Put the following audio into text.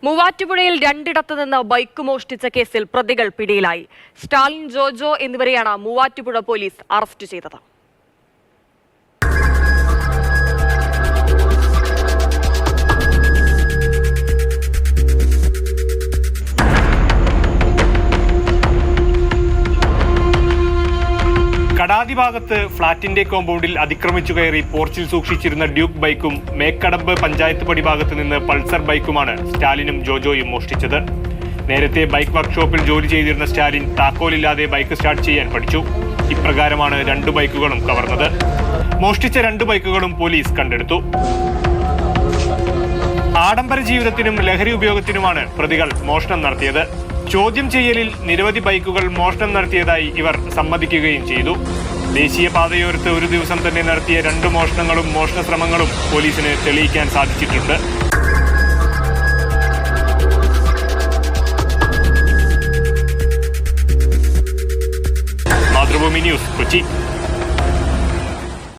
മൂവാറ്റുപുഴയിൽ രണ്ടിടത്തു നിന്ന് ബൈക്ക് മോഷ്ടിച്ച കേസിൽ പ്രതികൾ പിടിയിലായി. സ്റ്റാലിൻ, ജോജോ എന്നിവരെയാണ് മൂവാറ്റുപുഴ പോലീസ് അറസ്റ്റ് ചെയ്തത്. കടാതി ഭാഗത്ത് ഫ്ളാറ്റിന്റെ കോമ്പൗണ്ടിൽ അതിക്രമിച്ചു കയറി പോർച്ചിൽ സൂക്ഷിച്ചിരുന്ന ഡ്യൂക്ക് ബൈക്കും മേക്കടമ്പ് പഞ്ചായത്ത് പടി ഭാഗത്ത് നിന്ന് പൾസർ ബൈക്കുമാണ് സ്റ്റാലിനും ജോജോയും മോഷ്ടിച്ചത്. നേരത്തെ ബൈക്ക് വർക്ക്ഷോപ്പിൽ ജോലി ചെയ്തിരുന്ന സ്റ്റാലിൻ താക്കോലില്ലാതെ ബൈക്ക് സ്റ്റാർട്ട് ചെയ്യാൻ പഠിച്ചു. ഇപ്രകാരമാണ് 2 ബൈക്കുകളും കവർന്നത്. മോഷ്ടിച്ച 2 ബൈക്കുകളും പോലീസ് കണ്ടെടുത്തു. ആഡംബര ജീവിതത്തിനും ലഹരി ഉപയോഗത്തിനുമാണ് പ്രതികൾ മോഷണം നടത്തിയത്. ചോദ്യം ചെയ്യലിൽ നിരവധി ബൈക്കുകൾ മോഷണം നടത്തിയതായി ഇവർ സമ്മതിക്കുകയും ചെയ്തു. ദേശീയപാതയോരത്ത് ഒരു ദിവസം തന്നെ നടത്തിയ 2 മോഷണങ്ങളും മോഷണ ശ്രമങ്ങളും പോലീസിന് തെളിയിക്കാൻ സാധിച്ചിട്ടുണ്ട്. മാതൃഭൂമി ന്യൂസ്, കൊച്ചി.